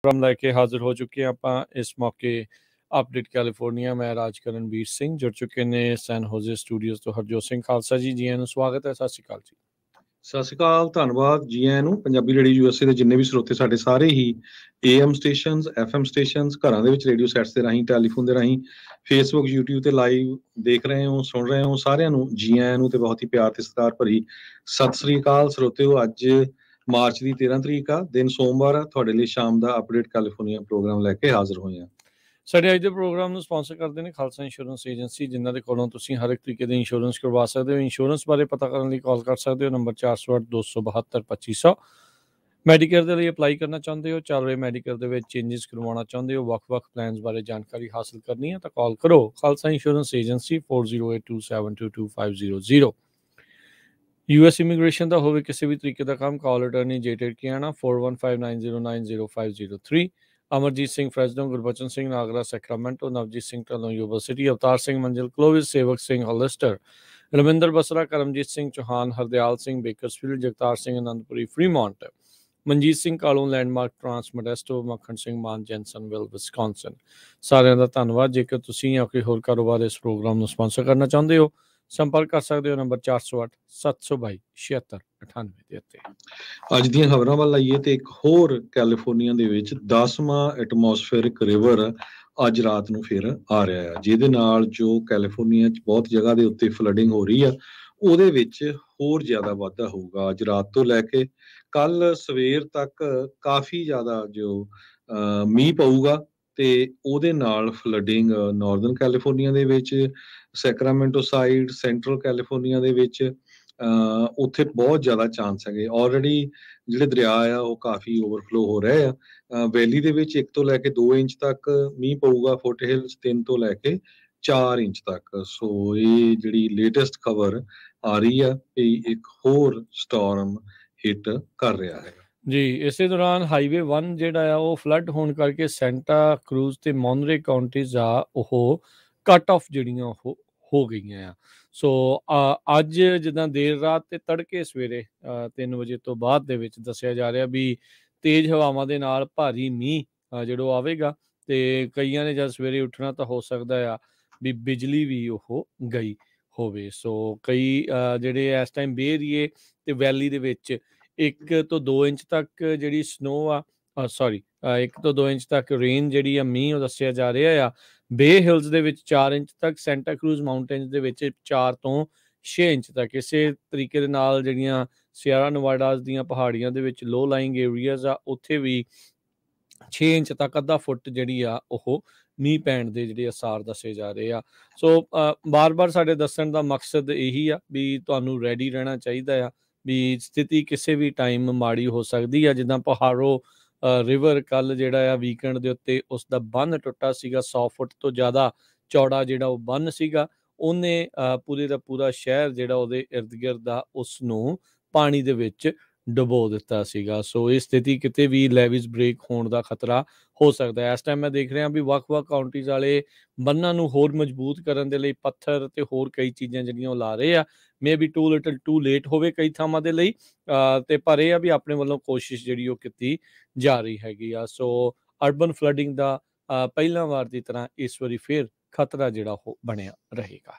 Programme लैके हाजिर हो चुके हैं ਆਪਾਂ ਇਸ ਮੌਕੇ ਅਪਡੇਟ ਕੈਲੀਫੋਰਨੀਆ। ਮੈਂ ਰਾਜ ਕਰਨਵੀਰ ਸਿੰਘ ਜੁੜ ਚੁੱਕੇ ਨੇ ਸੈਨ ਹੋਜ਼ੇ ਸਟੂਡੀਓਜ਼ ਤੋਂ ਹਰਜੋਤ ਸਿੰਘ ਖਾਲਸਾ ਜੀ। ਜੀ ਆਇਆਂ ਨੂੰ ਸਵਾਗਤ ਹੈ। ਸਤਿ ਸ਼੍ਰੀ ਅਕਾਲ ਜੀ। ਸਤਿ ਸ਼੍ਰੀ ਅਕਾਲ, ਧੰਨਵਾਦ ਜੀ ਆਇਆਂ ਨੂੰ। ਪੰਜਾਬੀ ਰੇਡੀਓ ਯੂਐਸਏ ਦੇ ਜਿੰਨੇ ਵੀ ਸਰੋਤੇ ਸਾਡੇ ਸਾਰੇ ਹੀ AM ਸਟੇਸ਼ਨਸ, FM ਸਟੇਸ਼ਨਸ, ਘਰਾਂ ਦੇ ਵਿੱਚ ਰੇਡੀਓ ਸੈਟਸ ਦੇ ਰਾਹੀਂ, ਟੈਲੀਫੋਨ ਦੇ ਰਾਹੀਂ, ਫੇਸਬੁੱਕ, YouTube ਤੇ ਲਾਈਵ ਦੇਖ ਰਹੇ ਹੋ, ਸੁਣ ਰਹੇ ਹੋ, ਸਾਰਿਆਂ ਨੂੰ ਜੀ ਆਇਆਂ ਨੂੰ ਤੇ ਬਹੁਤ ਹੀ ਪਿਆਰ ਤੇ ਸਤਿਕਾਰ ਭਰੀ ਸਤਿ ਸ਼੍ਰੀ ਅਕਾਲ ਸਰੋਤਿਓ। ਅੱਜ ਮਾਰਚ ਦੀ 13 ਤਰੀਕ ਆ, ਦਿਨ ਸੋਮਵਾਰ ਆ। ਤੁਹਾਡੇ ਲਈ ਸ਼ਾਮ ਦਾ ਅਪਡੇਟ ਕੈਲੀਫੋਰਨੀਆ ਪ੍ਰੋਗਰਾਮ ਲੈ ਕੇ ਹਾਜ਼ਰ ਹੋਏ ਹਾਂ। ਸਾਡੇ ਅੱਜ ਦੇ ਪ੍ਰੋਗਰਾਮ ਨੂੰ ਸਪਾਂਸਰ ਕਰਦੇ ਨੇ ਖਾਲਸਾ ਇੰਸ਼ੋਰੈਂਸ ਏਜੰਸੀ, ਜਿਨ੍ਹਾਂ ਦੇ ਕੋਲੋਂ ਤੁਸੀਂ ਹਰ ਇੱਕ ਤਰੀਕੇ ਦੇ ਇੰਸ਼ੋਰੈਂਸ ਕਰਵਾ ਸਕਦੇ ਹੋ। ਇੰਸ਼ੋਰੈਂਸ ਬਾਰੇ ਪਤਾ ਕਰਨ ਲਈ ਕਾਲ ਕਰ ਸਕਦੇ ਹੋ ਨੰਬਰ 408-272-2500। ਮੈਡੀਕੇਅਰ ਦੇ ਲਈ ਅਪਲਾਈ ਕਰਨਾ ਚਾਹੁੰਦੇ ਹੋ, ਚੱਲ ਰਹੇ ਮੈਡੀਕੇਅਰ ਦੇ ਵਿੱਚ ਚੇਂਜਸ ਕਰਵਾਉਣਾ ਚਾਹੁੰਦੇ ਹੋ, ਵੱਖ-ਵੱਖ ਪਲਾਨਸ ਬਾਰੇ ਜਾਣਕਾਰੀ ਹਾਸਲ ਕਰਨੀ ਹੈ ਤਾਂ ਕਾਲ ਕਰੋ Khalsa insurance agency 4082722500। US immigration ਦਾ ਹੋਵੇ ਕਿਸੇ ਵੀ ਤਰੀਕੇ ਦਾ ਕੰਮ, ਕਾਲ ਅਟਰਨੀ ਜੇਟੇਡ ਕਿਆਣਾ 4159090503। Amarjit Singh Fresno, Gurbachan Singh Nagra Sacramento, Navjit Singh Dhillon Yuba City, Avtar Singh Manzil Clovis, Sewak Singh Hollister, Raminder Basra, Karamjit Singh Chauhan, Hardial Singh Bakersfield, Jagtar Singh Anandpuri Fremont, Manjit Singh Kalon Landmark Trans Modesto, Makhan Singh ਮਾਨ ਜੈਨਸਨਵਿਲ ਵਿਸਕੌਨਸਨ। ਸਾਰਿਆਂ ਦਾ ਧੰਨਵਾਦ। ਜੇਕਰ ਤੁਸੀਂ ਜਾਂ ਕੋਈ ਹੋਰ ਕਾਰੋਬਾਰ ਇਸ ਪ੍ਰੋਗਰਾਮ ਨੂੰ ਸਪਾਂਸਰ ਕਰਨਾ ਚਾਹੁੰਦੇ ਹੋ, ਸੰਪਰਕ ਕਰ ਸਕਦੇ ਹੋ ਨੰਬਰ 408-722-7698 ਦੇ ਉੱਤੇ। ਅੱਜ ਦੀਆਂ ਖਬਰਾਂ ਵੱਲ ਆਈਏ ਤੇ ਇੱਕ ਹੋਰ ਕੈਲੀਫੋਰਨੀਆ ਦੇ ਵਿੱਚ 10ਵਾਂ ਐਟਮੋਸਫੇਰਿਕ ਰਿਵਰ ਅੱਜ ਰਾਤ ਨੂੰ ਫਿਰ ਆ ਰਿਹਾ ਹੈ, ਜਿਹਦੇ ਨਾਲ ਜੋ ਕੈਲੀਫੋਰਨੀਆ 'ਚ ਬਹੁਤ ਜਗ੍ਹਾ ਦੇ ਉੱਤੇ ਫਲੱਡਿੰਗ ਹੋ ਰਹੀ ਆ, ਉਹਦੇ ਵਿੱਚ ਹੋਰ ਜ਼ਿਆਦਾ ਵਾਧਾ ਹੋਊਗਾ। ਅੱਜ ਰਾਤ ਤੋਂ ਲੈ ਕੇ ਕੱਲ ਸਵੇਰ ਤੱਕ ਕਾਫੀ ਜ਼ਿਆਦਾ ਜੋ ਮੀਂਹ ਪਊਗਾ ਤੇ ਉਹਦੇ ਨਾਲ ਫਲੱਡਿੰਗ ਨਾਰਦਰਨ ਕੈਲੀਫੋਰਨੀਆ ਦੇ ਵਿੱਚ, ਸੈਕਰਾਮੈਂਟੋ ਸਾਈਡ, ਸੈਂਟਰਲ ਕੈਲੀਫੋਰਨੀਆ ਦੇ ਵਿੱਚ ਉੱਥੇ ਬਹੁਤ ਜ਼ਿਆਦਾ ਚਾਂਸ ਹੈਗੇ। ਆਲਰੇਡੀ ਜਿਹੜੇ ਦਰਿਆ ਆ ਉਹ ਕਾਫੀ ਓਵਰਫਲੋ ਹੋ ਰਹੇ ਆ। ਵੈਲੀ ਦੇ ਵਿੱਚ 1 ਤੋਂ ਲੈ ਕੇ 2 ਇੰਚ ਤੱਕ ਮੀਂਹ ਪਊਗਾ, ਫੁੱਟ ਹਿਲਸ 3 ਤੋਂ ਲੈ ਕੇ 4 ਇੰਚ ਤੱਕ। ਸੋ ਇਹ ਜਿਹੜੀ ਲੇਟੈਸਟ ਖਬਰ ਆ ਰਹੀ ਆ ਕਿ ਇੱਕ ਹੋਰ ਸਟਾਰਮ ਹਿੱਟ ਕਰ ਰਿਹਾ ਹੈ ਜੀ। ਇਸੇ ਦੌਰਾਨ ਹਾਈਵੇ 1 ਜਿਹੜਾ ਆ ਉਹ ਫਲੱਡ ਹੋਣ ਕਰਕੇ ਸੈਂਟਾ ਕਰੂਜ਼ ਤੇ ਮੋਨਰੇ ਕਾਉਂਟੀਜ਼ ਆ ਉਹ ਕੱਟ ਆਫ ਜਿਹੜੀਆਂ ਉਹ ਹੋ ਗਈਆਂ ਆ। ਸੋ ਅੱਜ ਜਿੱਦਾਂ ਦੇਰ ਰਾਤ ਤੇ ਤੜਕੇ ਸਵੇਰੇ 3 ਵਜੇ ਤੋਂ ਬਾਅਦ ਦੇ ਵਿੱਚ ਦੱਸਿਆ ਜਾ ਰਿਹਾ ਵੀ ਤੇਜ਼ ਹਵਾਵਾਂ ਦੇ ਨਾਲ ਭਾਰੀ ਮੀਂਹ ਜਿਹੜਾ ਆਵੇਗਾ ਤੇ ਕਈਆਂ ਨੇ ਜਦ ਸਵੇਰੇ ਉੱਠਣਾ ਤਾਂ ਹੋ ਸਕਦਾ ਆ ਵੀ ਬਿਜਲੀ ਵੀ ਉਹ ਗਈ ਹੋਵੇ। ਸੋ ਕਈ ਜਿਹੜੇ ਇਸ ਟਾਈਮ ਬੇ ਏਰੀਏ ਤੇ ਵੈਲੀ ਦੇ ਵਿੱਚ 1 ਤੋਂ 2 ਇੰਚ ਤੱਕ ਜਿਹੜੀ ਸਨੋ ਆ 1 ਤੋਂ 2 ਇੰਚ ਤੱਕ ਰੇਨ ਜਿਹੜੀ ਆ ਮੀਂਹ ਉਹ ਦੱਸਿਆ ਜਾ ਰਿਹਾ ਆ। ਬੇ ਹਿਲਸ ਦੇ ਵਿੱਚ 4 ਇੰਚ ਤੱਕ, ਸੈਂਟਾ ਕਰੂਜ਼ ਮਾਊਂਟੇਨਸ ਦੇ ਵਿੱਚ 4 ਤੋਂ 6 ਇੰਚ ਤੱਕ। ਇਸੇ ਤਰੀਕੇ ਦੇ ਨਾਲ ਜਿਹੜੀਆਂ ਸਿਆਰਾ ਨਵਾਡਾਸ ਦੀਆਂ ਪਹਾੜੀਆਂ ਦੇ ਵਿੱਚ ਲੋ ਲਾਇੰਗ ਏਰੀਆਜ਼ ਆ ਉੱਥੇ ਵੀ 6 ਇੰਚ ਤੱਕ, ਅੱਧਾ ਫੁੱਟ ਜਿਹੜੀ ਆ ਉਹ ਮੀਂਹ ਪੈਣ ਦੇ ਜਿਹੜੇ ਅਸਾਰ ਦੱਸੇ ਜਾ ਰਹੇ ਆ। ਸੋ ਬਾਰ-ਬਾਰ ਸਾਡੇ ਦੱਸਣ ਦਾ ਮਕਸਦ ਇਹੀ ਆ ਵੀ ਤੁਹਾਨੂੰ ਰੈਡੀ ਰਹਿਣਾ ਚਾਹੀਦਾ ਆ ਵੀ ਸਥਿਤੀ ਕਿਸੇ ਵੀ ਟਾਈਮ ਮਾੜੀ ਹੋ ਸਕਦੀ ਆ। ਜਿੱਦਾਂ ਪਹਾੜੋ ਰਿਵਰ ਕੱਲ ਜਿਹੜਾ ਆ ਵੀਕਐਂਡ ਦੇ ਉੱਤੇ ਉਸ ਦਾ ਬੰਨ੍ਹ ਟੁੱਟਾ ਸੀਗਾ, 100 ਫੁੱਟ ਤੋਂ ਜ਼ਿਆਦਾ ਚੌੜਾ ਜਿਹੜਾ ਉਹ ਬੰਨ੍ਹ ਸੀਗਾ, ਉਹਨੇ ਪੂਰੇ ਦਾ ਪੂਰਾ ਸ਼ਹਿਰ ਜਿਹੜਾ ਉਹਦੇ ਇਰਦ ਗਿਰਦ ਆ ਉਸ ਨੂੰ ਪਾਣੀ ਦੇ ਵਿੱਚ ਡੁਬੋ ਦਿੱਤਾ ਸੀਗਾ। ਸੋ ਇਹ ਸਥਿਤੀ ਕਿਤੇ ਵੀ ਲੈਵਿਸ ਬ੍ਰੇਕ ਹੋਣ ਦਾ ਖਤਰਾ ਹੋ ਸਕਦਾ। ਇਸ ਟਾਈਮ ਮੈਂ ਦੇਖ ਰਿਹਾ ਵੀ ਵੱਖ-ਵੱਖ ਕਾਉਂਟੀਜ਼ ਵਾਲੇ ਬੰਨਾਂ ਨੂੰ ਹੋਰ ਮਜ਼ਬੂਤ ਕਰਨ ਦੇ ਲਈ ਪੱਥਰ ਤੇ ਹੋਰ ਕਈ ਚੀਜ਼ਾਂ ਜਿਹੜੀਆਂ ਉਹ ਲਾ ਰਹੇ ਆ। May be too little too late ਹੋਵੇ ਕਈ ਥਾਵਾਂ ਦੇ ਲਈ, ਤੇ ਪਰ ਇਹ ਆ ਵੀ ਆਪਣੇ ਵੱਲੋਂ ਕੋਸ਼ਿਸ਼ ਜਿਹੜੀ ਉਹ ਕੀਤੀ ਜਾ ਰਹੀ ਹੈਗੀ ਆ। ਸੋ ਅਰਬਨ ਫਲੱਡਿੰਗ ਦਾ ਪਹਿਲਾਂ ਵਾਰ ਦੀ ਤਰ੍ਹਾਂ ਇਸ ਵਾਰੀ ਫਿਰ ਖਤਰਾ ਜਿਹੜਾ ਉਹ ਬਣਿਆ ਰਹੇਗਾ।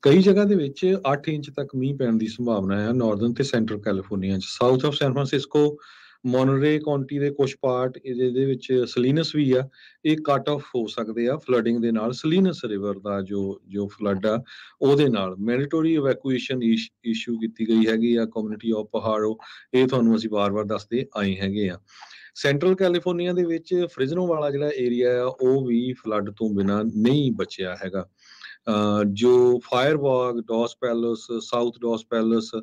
ਕਈ ਜਗ੍ਹਾ ਦੇ ਵਿੱਚ 8 ਇੰਚ ਤੱਕ ਮੀਂਹ ਪੈਣ ਦੀ ਸੰਭਾਵਨਾ ਹੈ ਨਾਰਦਰਨ ਤੇ ਸੈਂਟਰਲ ਕੈਲੀਫੋਰਨੀਆ 'ਚ। South of San Francisco, Monterey County ਦੇ ਕੁਝ ਪਾਰਟ ਇਹਦੇ ਵਿੱਚ ਸਲੀਨਸ ਵੀ ਆ, ਇਹ ਕੱਟ ਆਫ ਹੋ ਸਕਦੇ ਆ ਫਲੱਡਿੰਗ ਦੇ ਨਾਲ। ਸਲੀਨਸ ਰਿਵਰ ਦਾ ਜੋ ਫਲੱਡ ਆ ਉਹਦੇ ਨਾਲ ਮੈਂਡੇਟਰੀ ਇਵੈਕੂਏਸ਼ਨ ਇਸ਼ੂ ਕੀਤੀ ਗਈ ਹੈਗੀ ਆ ਕਮਿਊਨਿਟੀ ਆਫ ਪਹਾੜੋ। ਇਹ ਤੁਹਾਨੂੰ ਅਸੀਂ ਵਾਰ-ਵਾਰ ਦੱਸਦੇ ਆਏ ਹੈਗੇ ਆ। ਸੈਂਟਰਲ ਕੈਲੀਫੋਰਨੀਆ ਦੇ ਵਿੱਚ ਫ੍ਰਿਜ਼ਨੋ ਵਾਲਾ ਜਿਹੜਾ ਏਰੀਆ ਆ ਉਹ ਵੀ ਫਲੱਡ ਤੋਂ ਬਿਨਾਂ ਨਹੀਂ ਬਚਿਆ ਹੈਗਾ। ਜੋ ਫਾਇਰਬਾਗ, ਡੌਸ ਪੈਲਸ, ਸਾਊਥ ਡੌਸ ਪੈਲਸ,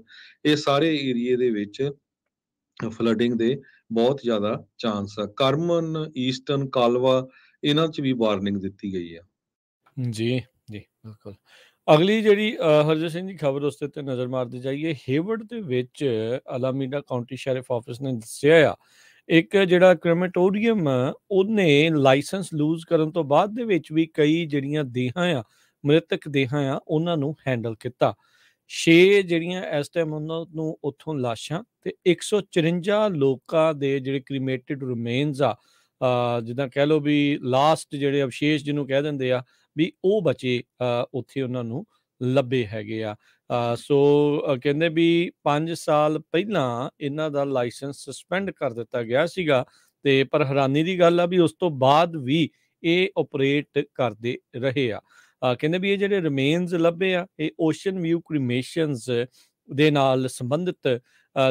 ਇਹ ਸਾਰੇ ਏਰੀਏ ਦੇ ਵਿੱਚ ਫਲੱਡਿੰਗ ਦੇ ਬਹੁਤ ਜ਼ਿਆਦਾ ਚਾਂਸ ਆ। ਕਰਮਨ, ਈਸਟਰਨ ਕਾਲਵਾ, ਇਹਨਾਂ 'ਚ ਵੀ ਵਾਰਨਿੰਗ ਦਿੱਤੀ ਗਈ ਆ। ਜੀ ਬਿਲਕੁਲ। ਅਗਲੀ ਜਿਹੜੀ ਹਰਜੋਤ ਸਿੰਘ ਦੀ ਖਬਰ ਉਸ ਦੇ ਉੱਤੇ ਨਜ਼ਰ ਮਾਰਦੇ ਜਾਈਏ। ਹੇਵਰਡ ਦੇ ਵਿੱਚ ਅਲਾਮੀਡਾ ਕਾਉਂਟੀ ਸ਼ੈਰਿਫ ਆਫਿਸ ਨੇ ਦੱਸਿਆ ਆ ਇੱਕ ਜਿਹੜਾ ਕ੍ਰੈਮੇਟੋਰੀਅਮ ਉਹਨੇ ਲਾਇਸੈਂਸ ਲੂਜ਼ ਕਰਨ ਤੋਂ ਬਾਅਦ ਦੇ ਵਿੱਚ ਵੀ ਕਈ ਜਿਹੜੀਆਂ ਦੇਹਾਂ ਆ, ਮ੍ਰਿਤਕ ਦੇਹਾਂ ਆ, ਉਹਨਾਂ ਨੂੰ ਹੈਂਡਲ ਕੀਤਾ। 6 ਜਿਹੜੀਆਂ ਇਸ ਟਾਈਮ ਉਹਨਾਂ ਨੂੰ ਉੱਥੋਂ ਲਾਸ਼ਾਂ ਤੇ 154 ਲੋਕਾਂ ਦੇ ਜਿਹੜੇ ਕ੍ਰੀਮੇਟਿਡ ਰਿਮੇਨਸ ਆ ਜਿੱਦਾਂ ਕਹਿ ਲਓ ਵੀ ਲਾਸਟ ਜਿਹੜੇ ਅਵਸ਼ੇਸ਼ ਜਿਹਨੂੰ ਕਹਿ ਦਿੰਦੇ ਆ ਵੀ ਉਹ ਬਚੇ ਉੱਥੇ ਉਹਨਾਂ ਨੂੰ ਲੱਭੇ ਹੈਗੇ ਆ। ਸੋ ਕਹਿੰਦੇ ਵੀ 5 ਸਾਲ ਪਹਿਲਾਂ ਇਹਨਾਂ ਦਾ ਲਾਇਸੈਂਸ ਸਸਪੈਂਡ ਕਰ ਦਿੱਤਾ ਗਿਆ ਸੀਗਾ, ਤੇ ਪਰ ਹੈਰਾਨੀ ਦੀ ਗੱਲ ਆ ਵੀ ਉਸ ਤੋਂ ਬਾਅਦ ਵੀ ਇਹ ਆਪਰੇਟ ਕਰਦੇ ਰਹੇ ਆ। ਕਹਿੰਦੇ ਵੀ ਇਹ ਜਿਹੜੇ ਰਿਮੇਨਸ ਲੱਭੇ ਆ ਇਹ ਓਸ਼ਨ ਵਿਊ ਕ੍ਰੀਮੇਸ਼ਨਸ ਦੇ ਨਾਲ ਸੰਬੰਧਿਤ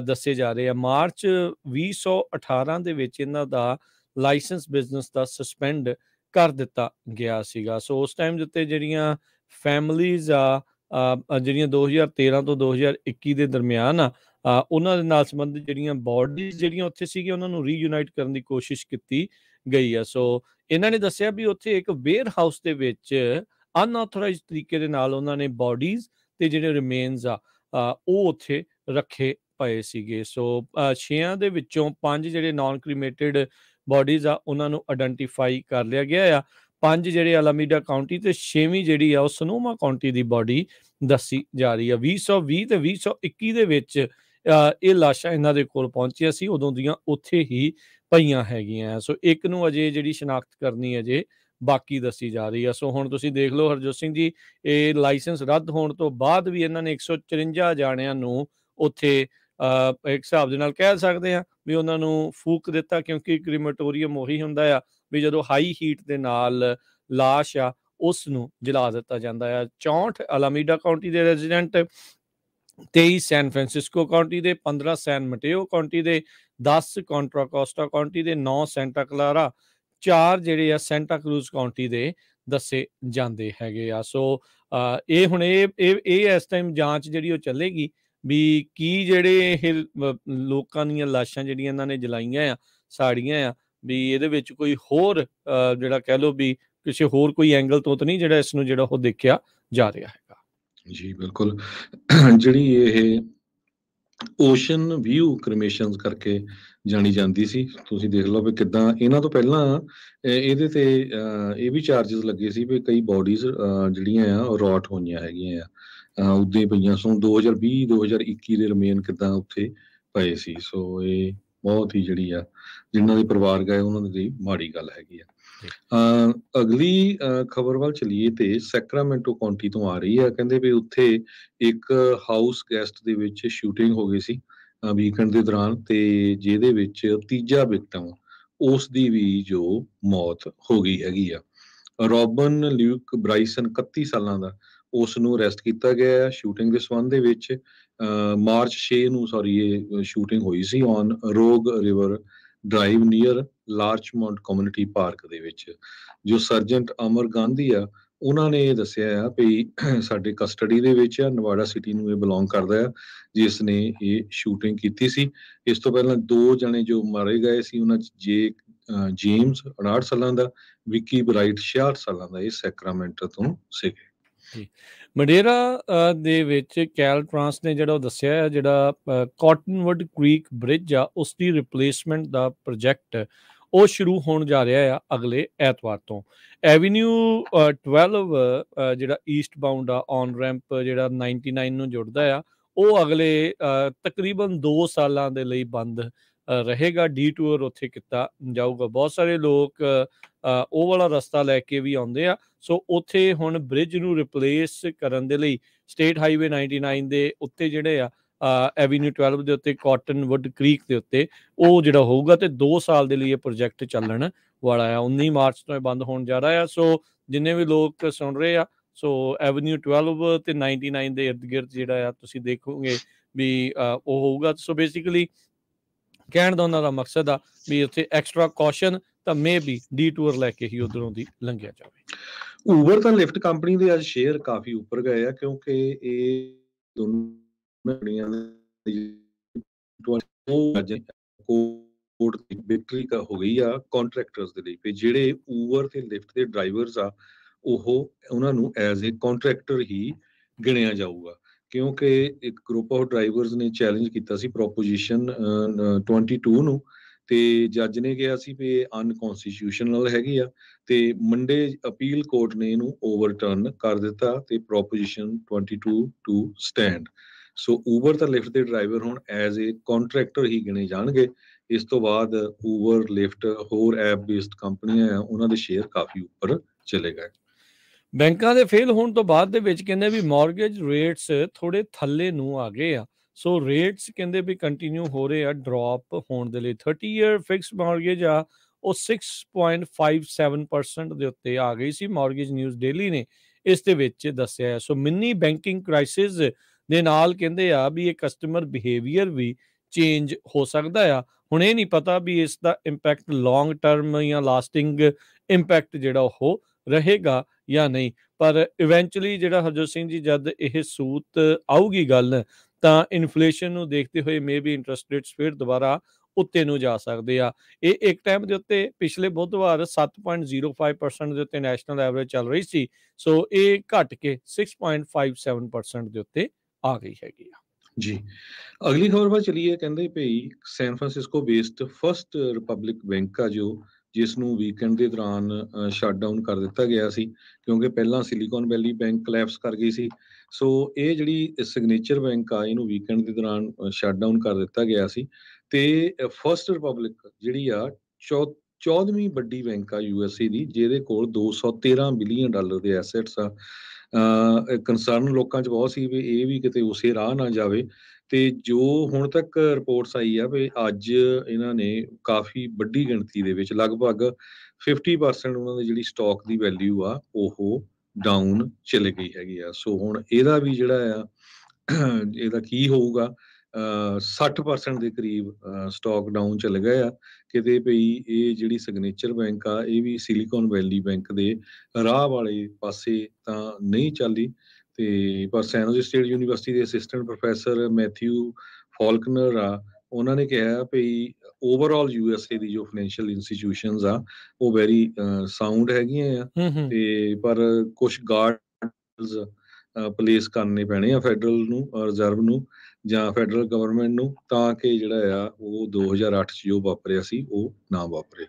ਦੱਸੇ ਜਾ ਰਹੇ ਆ। ਮਾਰਚ 2018 ਦੇ ਵਿੱਚ ਇਹਨਾਂ ਦਾ ਲਾਇਸੈਂਸ ਬਿਜ਼ਨਸ ਦਾ ਸਸਪੈਂਡ ਕਰ ਦਿੱਤਾ ਗਿਆ ਸੀਗਾ। ਸੋ ਉਸ ਟਾਈਮ ਦੇ ਉੱਤੇ ਜਿਹੜੀਆਂ ਫੈਮਲੀਜ਼ ਆ ਜਿਹੜੀਆਂ 2013 ਤੋਂ 2021 ਦੇ ਦਰਮਿਆਨ ਆ ਉਹਨਾਂ ਦੇ ਨਾਲ ਸੰਬੰਧਿਤ ਜਿਹੜੀਆਂ ਬੋਡੀਜ਼ ਜਿਹੜੀਆਂ ਉੱਥੇ ਸੀਗੀਆਂ ਉਹਨਾਂ ਨੂੰ ਰੀਯੂਨਾਈਟ ਕਰਨ ਦੀ ਕੋਸ਼ਿਸ਼ ਕੀਤੀ ਗਈ ਆ। ਸੋ ਇਹਨਾਂ ਨੇ ਦੱਸਿਆ ਵੀ ਉੱਥੇ ਇੱਕ ਵੇਅਰ ਹਾਊਸ ਦੇ ਵਿੱਚ ਅਨਆਥੋਰਾਈਜ਼ਡ ਤਰੀਕੇ ਦੇ ਨਾਲ ਉਹਨਾਂ ਨੇ ਬੋਡੀਜ਼ ਤੇ ਜਿਹੜੇ ਰਿਮੇਨਸ ਆ ਉਹ ਉੱਥੇ ਰੱਖੇ ਪਏ ਸੀਗੇ। ਸੋ 6 ਦੇ ਵਿੱਚੋਂ 5 ਜਿਹੜੇ ਨਾਨ ਕ੍ਰੀਮੇਟਡ ਬੋਡੀਜ਼ ਆ ਉਹਨਾਂ ਨੂੰ ਆਇਡੈਂਟੀਫਾਈ ਕਰ ਲਿਆ ਗਿਆ ਆ। 5 ਜਿਹੜੇ ਅਲਾਮੀਡਾ ਕਾਉਂਟੀ ਤੇ 6ਵੀਂ ਜਿਹੜੀ ਆ ਉਹ ਸਨੋਮਾ ਕਾਉਂਟੀ ਦੀ ਬੋਡੀ ਦੱਸੀ ਜਾ ਰਹੀ ਆ। 2020 ਤੇ 2021 ਦੇ ਵਿੱਚ ਇਹ ਲਾਸ਼ਾਂ ਇਹਨਾਂ ਦੇ ਕੋਲ ਪਹੁੰਚੀਆਂ ਸੀ, ਉਦੋਂ ਦੀਆਂ ਉੱਥੇ ਹੀ ਪਈਆਂ ਹੈਗੀਆਂ। ਸੋ ਇੱਕ ਨੂੰ ਅਜੇ ਜਿਹੜੀ ਸ਼ਨਾਖਤ ਕਰਨੀ ਅਜੇ ਬਾਕੀ ਦੱਸੀ ਜਾ ਰਹੀ ਆ। ਸੋ ਹੁਣ ਤੁਸੀਂ ਦੇਖ ਲਓ ਹਰਜੋਤ ਸਿੰਘ ਜੀ, ਇਹ ਲਾਇਸੈਂਸ ਰੱਦ ਹੋਣ ਤੋਂ ਬਾਅਦ ਵੀ ਇਹਨਾਂ ਨੇ 154 ਜਾਣਿਆਂ ਨੂੰ ਉੱਥੇ ਇੱਕ ਹਿਸਾਬ ਦੇ ਨਾਲ ਕਹਿ ਸਕਦੇ ਆ ਵੀ ਉਹਨਾਂ ਨੂੰ ਫੂਕ ਦਿੱਤਾ, ਕਿਉਂਕਿ ਕ੍ਰੀਮੇਟੋਰੀਅਮ ਉਹੀ ਹੁੰਦਾ ਆ ਵੀ ਜਦੋਂ ਹਾਈ ਹੀਟ ਦੇ ਨਾਲ ਲਾਸ਼ ਆ ਉਸ ਨੂੰ ਜਲਾ ਦਿੱਤਾ ਜਾਂਦਾ ਆ। 64 ਅਲਾਮੀਡਾ ਕਾਉਂਟੀ ਦੇ ਰੈਜ਼ੀਡੈਂਟ, 23 ਸੈਨ ਫਰਾਂਸਿਸਕੋ ਕਾਉਂਟੀ ਦੇ, 15 ਸੈਨ ਮਟੇਓ ਕਾਉਂਟੀ ਦੇ, 10 ਕੌਂਟਰਾ ਕੋਸਟਾ ਕਾਉਂਟੀ ਦੇ, 9 ਸੈਂਟਾ ਕਲਾਰਾ, 4 ਜਿਹੜੇ ਆ ਸੈਂਟਾ ਕਰੂਜ਼ ਕਾਉਂਟੀ ਦੇ ਦੱਸੇ ਜਾਂਦੇ ਹੈਗੇ ਆ। ਸੋ ਇਹ ਹੁਣ ਇਹ ਇਸ ਟਾਈਮ ਜਾਂਚ ਜਿਹੜੀ ਉਹ ਚੱਲੇਗੀ ਵੀ ਕੀ ਜਿਹੜੇ ਇਹ ਲੋਕਾਂ ਦੀਆਂ ਲਾਸ਼ਾਂ ਜਿਹੜੀਆਂ ਇਹਨਾਂ ਨੇ ਜਲਾਈਆਂ ਆ, ਸਾੜੀਆਂ ਆ, ਵੀ ਇਹਦੇ ਵਿੱਚ ਕੋਈ ਹੋਰ ਜਿਹੜਾ ਕਹਿ ਲਓ ਵੀ ਕਿਸੇ ਹੋਰ ਕੋਈ ਐਂਗਲ ਤੋਂ ਤਾਂ ਨਹੀਂ ਜਿਹੜਾ ਇਸ ਨੂੰ ਜਿਹੜਾ ਉਹ ਦੇਖਿਆ ਜਾ ਰਿਹਾ ਹੈਗਾ। ਜੀ ਬਿਲਕੁਲ, ਜਿਹੜੀ ਇਹ ਓਸ਼ਨ ਵਿਊ ਕ੍ਰੀਮੇਸ਼ਨਸ ਕਰਕੇ ਜਾਣੀ ਜਾਂਦੀ ਸੀ, ਤੁਸੀਂ ਦੇਖ ਲਓ ਵੀ ਕਿੱਦਾਂ ਇਹਨਾਂ ਤੋਂ ਪਹਿਲਾਂ ਇਹਦੇ ਤੇ ਇਹ ਵੀ ਚਾਰजेस ਲੱਗੇ ਸੀ ਵੀ ਕਈ ਬੋਡੀਜ਼ ਜਿਹੜੀਆਂ ਆ ਰੌਟ ਹੋਈਆਂ ਹੈਗੀਆਂ ਆ, ਉੱਦਾਂ ਹੀ ਪਈਆਂ। ਸੋ 2020 2021 ਦੇ ਰਿਮੇਨ ਕਿੱਦਾਂ ਉੱਥੇ ਪਏ ਸੀ। ਸੋ ਇਹ ਬਹੁਤ ਹੀ ਜਿਹੜੀ ਆ ਜਿਨ੍ਹਾਂ ਦੇ ਪਰਿਵਾਰ ਗਏ ਉਹਨਾਂ ਦੀ ਮਾੜੀ ਗੱਲ ਹੈਗੀ ਆ। ਅਗਲੀ ਖਬਰ ਵੱਲ ਚਲੀਏ ਤੇ ਸੈਕਰਾਮੈਂਟੋ ਕਾਉਂਟੀ ਤੋਂ ਆ ਰਹੀ ਆ। ਕਹਿੰਦੇ ਵੀ ਉੱਥੇ ਇੱਕ ਹਾਊਸ ਗੈਸਟ ਦੇ ਵਿੱਚ ਸ਼ੂਟਿੰਗ ਹੋ ਗਈ ਸੀ ਵੀਕਐਂਡ ਦੇ ਦੌਰਾਨ, ਤੇ ਜਿਹਦੇ ਵਿੱਚ ਤੀਜਾ ਵਿਕਟਮ ਉਸ ਦੀ ਵੀ ਜੋ ਮੌਤ ਹੋ ਗਈ ਹੈਗੀ ਆ। ਰੋਬਨ ਲਿਊਕ ਬ੍ਰਾਈਸਨ 31 ਸਾਲਾਂ ਦਾ, ਉਸ ਨੂੰ ਅਰੈਸਟ ਕੀਤਾ ਗਿਆ ਹੈ ਸ਼ੂਟਿੰਗ ਦੇ ਸੰਬੰਧ ਦੇ ਵਿੱਚ। ਮਾਰਚ 6 ਨੂੰ ਇਹ ਸ਼ੂਟਿੰਗ ਹੋਈ ਸੀ on Rogue River Drive near Larchmont Community Park ਦੇ ਵਿੱਚ। ਜੋ ਸਰਜੈਂਟ ਅਮਰ ਗਾਂਧੀ ਆ ਉਹਨਾਂ ਨੇ ਇਹ ਦੱਸਿਆ ਆ ਵੀ ਸਾਡੇ ਕਸਟਡੀ ਦੇ ਵਿੱਚ ਆ, ਨਵਾਡਾ ਸਿਟੀ ਨੂੰ ਇਹ ਬਿਲੋਂਗ ਕਰਦਾ ਆ ਜਿਸ ਨੇ ਇਹ ਸ਼ੂਟਿੰਗ ਕੀਤੀ ਸੀ। ਇਸ ਤੋਂ ਪਹਿਲਾਂ 2 ਜਣੇ ਜੋ ਮਾਰੇ ਗਏ ਸੀ ਉਹਨਾਂ 'ਚ ਜੇਮਸ 59 ਸਾਲਾਂ ਦਾ, ਵਿੱਕੀ ਬਰਾਈਟ 66 ਸਾਲਾਂ ਦਾ, ਇਹ ਸੈਕਰਾਮੈਂਟੋ ਤੋਂ ਸੀਗੇ। ਮਡੇਰਾ ਦੇ ਵਿੱਚ ਕੈਲਟ੍ਰਾਂਸ ਨੇ ਜਿਹੜਾ ਉਹ ਦੱਸਿਆ ਹੈ ਜਿਹੜਾ ਕਾਟਨਵੁੱਡ ਕ੍ਰੀਕ ਬ੍ਰਿਜ ਆ ਉਸ ਦੀ ਰਿਪਲੇਸਮੈਂਟ ਦਾ ਪ੍ਰੋਜੈਕਟ ਉਹ ਸ਼ੁਰੂ ਹੋਣ ਜਾ ਰਿਹਾ ਆ ਅਗਲੇ ਐਤਵਾਰ ਤੋਂ। ਐਵੀਨਿਊ 12 ਜਿਹੜਾ ਈਸਟ ਬਾਉਂਡ ਆ ਔਨ ਰੈਂਪ ਜਿਹੜਾ 99 ਨੂੰ ਜੁੜਦਾ ਆ ਉਹ ਅਗਲੇ ਤਕਰੀਬਨ 2 ਸਾਲਾਂ ਦੇ ਲਈ ਬੰਦ ਰਹੇਗਾ। ਡੀਟੂਰ ਉੱਥੇ ਕੀਤਾ ਜਾਊਗਾ। ਬਹੁਤ ਸਾਰੇ ਲੋਕ ਉਹ ਵਾਲਾ ਰਸਤਾ ਲੈ ਕੇ ਵੀ ਆਉਂਦੇ ਆ। ਸੋ ਉੱਥੇ ਹੁਣ ਬ੍ਰਿਜ ਨੂੰ ਰਿਪਲੇਸ ਕਰਨ ਦੇ ਲਈ ਸਟੇਟ ਹਾਈਵੇ 99 ਦੇ ਉੱਤੇ ਜਿਹੜੇ ਆ ਐਵੀਨਿਊ 12 ਦੇ ਉੱਤੇ ਕਾਟਨਵੁੱਡ ਕ੍ਰੀਕ ਦੇ ਉੱਤੇ ਉਹ ਜਿਹੜਾ ਹੋਊਗਾ ਤੇ 2 ਸਾਲ ਦੇ ਲਈ ਇਹ ਪ੍ਰੋਜੈਕਟ ਚੱਲਣ ਵਾਲਾ ਆ। 19 ਮਾਰਚ ਤੋਂ ਇਹ ਬੰਦ ਹੋਣ ਜਾ ਰਿਹਾ ਆ। ਸੋ ਜਿੰਨੇ ਵੀ ਲੋਕ ਸੁਣ ਰਹੇ ਆ, ਸੋ ਐਵੀਨਿਊ 12 ਤੇ 99 ਦੇ ਇਰਦ ਗਿਰਦ ਜਿਹੜਾ ਆ ਤੁਸੀਂ ਦੇਖੋਗੇ ਵੀ ਉਹ ਹੋਊਗਾ। ਸੋ ਬੇਸਿਕਲੀ ਕਹਿਣ ਦਾ ਉਹਨਾਂ ਦਾ ਮਕਸਦ ਆ ਵੀ ਉੱਥੇ ਐਕਸਟਰਾ ਕੌਸ਼ਨ ਤਾਂ ਮੇ ਵੀ ਡੀਟੂਰ ਲੈ ਕੇ ਹੀ ਉਧਰੋਂ ਦੀ ਲੰਘਿਆ ਜਾਵੇ। ਉਬਰ ਤਾਂ ਲਿਫਟ ਕੰਪਨੀ ਦੇ ਅੱਜ ਸ਼ੇਅਰ ਕਾਫੀ ਉੱਪਰ ਗਏ ਆ ਕਿਉਂਕਿ ਇਹ ਦੋਨੋਂ ਕੰਪਨੀਆਂ ਵਿਕਟਰੀ ਹੋ ਗਈ ਆ ਕੰਟਰੈਕਟਰਸ ਦੇ ਲਈ। ਤੇ ਜਿਹੜੇ ਉਬਰ ਤੇ ਲਿਫਟ ਦੇ ਡਰਾਈਵਰਸ ਆ ਉਹਨਾਂ ਨੂੰ ਐਜ਼ ਏ ਕੰਟਰੈਕਟਰ ਹੀ ਗਿਣਿਆ ਜਾਊਗਾ ਕਿਉਂਕਿ ਇੱਕ ਗਰੁੱਪ ਆਫ ਡਰਾਈਵਰਸ ਨੇ ਚੈਲੰਜ ਕੀਤਾ ਸੀ ਪ੍ਰੋਪੋਜੀਸ਼ਨ 22 ਨੂੰ, ਤੇ ਜੱਜ ਨੇ ਕਿਹਾ ਸੀ ਵੀ ਇਹ ਅਨਕਨਸਟੀਟਿਊਸ਼ਨਲ ਹੈਗੀ ਆ ਤੇ ਮੰਡੇ ਅਪੀਲ ਕੋਰਟ ਨੇ ਇਹਨੂੰ ਓਵਰਟਰਨ ਕਰ ਦਿੱਤਾ ਤੇ proposition 22 to stand. So Uber ਤਾਂ ਲਿਫਟ ਦੇ ਡਰਾਈਵਰ ਹੁਣ ਐਜ਼ ਏ ਕੰਟਰੈਕਟਰ ਹੀ ਗਿਣੇ ਜਾਣਗੇ। ਇਸ ਤੋਂ ਬਾਅਦ ਊਬਰ, ਲਿਫਟ, ਹੋਰ ਐਪ ਬੇਸਡ ਕੰਪਨੀਆਂ ਆ, ਉਹਨਾਂ ਦੇ ਸ਼ੇਅਰ ਕਾਫੀ ਉੱਪਰ ਚਲੇ ਗਏ। ਬੈਂਕਾਂ ਦੇ ਫੇਲ ਹੋਣ ਤੋਂ ਬਾਅਦ ਦੇ ਵਿੱਚ ਕਹਿੰਦੇ ਵੀ ਮਾਰਗੇਜ ਰੇਟਸ ਥੋੜੇ ਥੱਲੇ ਨੂੰ ਆ ਗਏ ਆ। ਸੋ ਰੇਟਸ ਕਹਿੰਦੇ ਵੀ ਕੰਟੀਨਿਊ ਹੋ ਰਹੇ ਆ ਡ੍ਰੌਪ ਹੋਣ ਦੇ ਲਈ। 30 ਈਅਰ ਫਿਕਸ ਮਾਰਗੇਜ ਆ ਉਹ 6.57% ਦੇ ਉੱਤੇ ਆ ਗਈ ਸੀ, ਮਾਰਗੇਜ ਨਿਊਜ਼ ਡੇਲੀ ਨੇ ਇਸ ਦੇ ਵਿੱਚ ਦੱਸਿਆ। ਸੋ ਮਿਨੀ ਬੈਂਕਿੰਗ ਕ੍ਰਾਈਸਿਸ ਦੇ ਨਾਲ ਕਹਿੰਦੇ ਆ ਵੀ ਇਹ ਕਸਟਮਰ ਬਿਹੇਵੀਅਰ ਵੀ ਚੇਂਜ ਹੋ ਸਕਦਾ ਆ। ਹੁਣ ਇਹ ਨਹੀਂ ਪਤਾ ਵੀ ਇਸ ਦਾ ਇੰਪੈਕਟ ਲੌਂਗ ਟਰਮ ਜਾਂ ਲਾਸਟਿੰਗ ਇੰਪੈਕਟ ਜਿਹੜਾ ਉਹ ਰਹੇਗਾ ਜਾਂ ਨਹੀਂ। ਪਰ ਇਵੈਂਚੁਅਲੀ ਜਿਹੜਾ ਹਰਜੋਤ ਸਿੰਘ ਜੀ ਜਦ ਇਹ ਸੂਤ ਆਊਗੀ ਗੱਲ, ਤਾਂ ਇਨਫਲੇਸ਼ਨ ਨੂੰ ਦੇਖਦੇ ਹੋਏ ਮੇ ਬੀ ਇੰਟਰਸਟ ਰੇਟਸ ਫਿਰ ਦੁਬਾਰਾ ਉੱਤੇ ਨੂੰ ਜਾ ਸਕਦੇ ਆ। ਇਹ ਇੱਕ ਟਾਈਮ ਦੇ ਉੱਤੇ ਪਿਛਲੇ ਬੁੱਧਵਾਰ 7.05% ਦੇ ਉੱਤੇ ਨੈਸ਼ਨਲ ਐਵਰੇਜ ਚੱਲ ਰਹੀ ਸੀ। ਸੋ ਇਹ ਘਟ ਕੇ 6.57% ਦੇ ਉੱਤੇ ਆ ਗਈ ਹੈਗੀ ਆ। ਜੀ, ਅਗਲੀ ਖਬਰ ਵੱਲ ਚਲੀਏ। ਕਹਿੰਦੇ ਭਈ San Francisco based First Republic Bank ਆ ਜਿਸ ਨੂੰ ਵੀਕਐਂਡ ਦੇ ਦੌਰਾਨ ਸ਼ਟਡਾਊਨ ਕਰ ਦਿੱਤਾ ਗਿਆ ਸੀ, ਕਿਉਂਕਿ ਪਹਿਲਾਂ ਸਿਲੀਕਨ ਵੈਲੀ ਬੈਂਕ ਕਲੈਪਸ ਕਰ ਗਈ ਸੀ। ਸੋ ਇਹ ਜਿਹੜੀ ਸਿਗਨੇਚਰ ਬੈਂਕ ਆ, ਇਹਨੂੰ ਵੀਕਐਂਡ ਦੇ ਦੌਰਾਨ ਸ਼ਟਡਾਊਨ ਕਰ ਦਿੱਤਾ ਗਿਆ ਸੀ। ਤੇ ਫਸਟ ਰਿਪਬਲਿਕ ਜਿਹੜੀ ਆ 14ਵੀਂ ਵੱਡੀ ਬੈਂਕ ਆ USA ਦੀ, ਜਿਹਦੇ ਕੋਲ $213 ਬਿਲੀਅਨ ਦੇ ਐਸੈਟਸ ਆ। ਕੰਸਰਨ ਲੋਕਾਂ 'ਚ ਬਹੁਤ ਸੀ ਵੀ ਇਹ ਵੀ ਕਿਤੇ ਉਸੇ ਰਾਹ ਨਾ ਜਾਵੇ। ਤੇ ਜੋ ਹੁਣ ਤੱਕ ਰਿਪੋਰਟਸ ਆਈ ਆ ਵੀ ਅੱਜ ਇਹਨਾਂ ਨੇ ਕਾਫੀ ਵੱਡੀ ਗਿਣਤੀ ਦੇ ਵਿੱਚ ਲਗਭਗ 50% ਉਹਨਾਂ ਦੀ ਜਿਹੜੀ ਸਟਾਕ ਦੀ ਵੈਲਿਊ ਆ ਉਹ ਡਾਊਨ ਚਲੇ ਗਈ ਹੈਗੀ ਆ। ਸੋ ਹੁਣ ਇਹਦਾ ਵੀ ਜਿਹੜਾ ਆ ਇਹਦਾ ਕੀ ਹੋਊਗਾ, 60% ਦੇ ਕਰੀਬ ਸਟਾਕ ਡਾਊਨ ਚਲੇ ਗਏ ਆ। ਕਿਤੇ ਭਈ ਇਹ ਜਿਹੜੀ ਸਿਗਨੇਚਰ ਬੈਂਕ ਆ ਇਹ ਵੀ ਸਿਲੀਕਨ ਵੈਲੀ ਬੈਂਕ ਦੇ ਰਾਹ ਵਾਲੇ ਪਾਸੇ ਤਾਂ ਨਹੀਂ ਚੱਲੀ। ਤੇ ਪਰ ਸੈਨ ਹੋਜ਼ੇ ਸਟੇਟ ਯੂਨੀਵਰਸਿਟੀ ਦੇ ਅਸਿਸਟੈਂਟ ਪ੍ਰੋਫੈਸਰ ਮੈਥਿਊ ਫਾਲਕਨਰ ਆ, ਉਹਨਾਂ ਨੇ ਕਿਹਾ ਭਈ ਓਵਰਆਲ USA ਦੀ ਜੋ ਫਾਈਨੈਂਸ਼ੀਅਲ ਇੰਸਟੀਟਿਊਸ਼ਨਸ ਆ ਉਹ ਵੈਰੀ ਸਾਊਂਡ ਹੈਗੀਆਂ ਆ। ਤੇ ਪਰ ਕੁਝ ਗਾਰਡਸ ਪਲੇਸ ਕਰਨੇ ਪੈਣੇ ਆ ਫੈਡਰਲ ਨੂੰ, ਰਿਜ਼ਰਵ ਨੂੰ ਜਾਂ ਫੈਡਰਲ ਗਵਰਨਮੈਂਟ ਨੂੰ, ਤਾਂ ਕਿ ਜਿਹੜਾ ਆ ਉਹ 2008 'ਚ ਜੋ ਵਾਪਰਿਆ ਸੀ ਉਹ ਨਾ ਵਾਪਰੇ।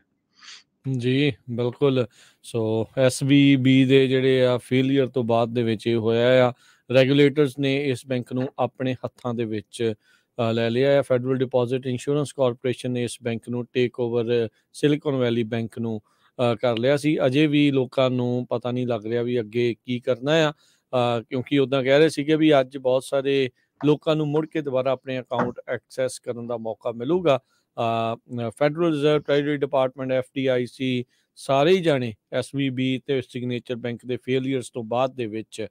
ਜੀ ਬਿਲਕੁਲ। ਸੋ SVB ਦੇ ਜਿਹੜੇ ਆ ਫੇਲੀਅਰ ਤੋਂ ਬਾਅਦ ਦੇ ਵਿੱਚ ਇਹ ਹੋਇਆ ਆ। ਰੈਗੂਲੇਟਰਸ ਨੇ ਇਸ ਬੈਂਕ ਨੂੰ ਆਪਣੇ ਹੱਥਾਂ ਦੇ ਵਿੱਚ ਲੈ ਲਿਆ ਹੈ। ਫੈਡਰਲ ਡਿਪੋਜ਼ਿਟ ਇੰਸ਼ੋਰੈਂਸ ਕਾਰਪੋਰੇਸ਼ਨ ਨੇ ਇਸ ਬੈਂਕ ਨੂੰ ਟੇਕ ਓਵਰ ਸਿਲੀਕਨ ਵੈਲੀ ਬੈਂਕ ਨੂੰ ਕਰ ਲਿਆ ਸੀ। ਅਜੇ ਵੀ ਲੋਕਾਂ ਨੂੰ ਪਤਾ ਨਹੀਂ ਲੱਗ ਰਿਹਾ ਵੀ ਅੱਗੇ ਕੀ ਕਰਨਾ ਆ, ਕਿਉਂਕਿ ਉੱਦਾਂ ਕਹਿ ਰਹੇ ਸੀਗੇ ਵੀ ਅੱਜ ਬਹੁਤ ਸਾਰੇ ਲੋਕਾਂ ਨੂੰ ਮੁੜ ਕੇ ਦੁਬਾਰਾ ਆਪਣੇ ਅਕਾਊਂਟ ਐਕਸੈਸ ਕਰਨ ਦਾ ਮੌਕਾ ਮਿਲੂਗਾ। Federal reserve, treasury department, FDIC ਸਾਰੇ ਹੀ ਜਾਣੇ SVB ਤੇ ਸਿਗਨੇਚਰ ਬੈਂਕ ਦੇ ਫੇਲੀਅਰਸ ਤੋਂ ਬਾਅਦ ਦੇ ਵਿੱਚ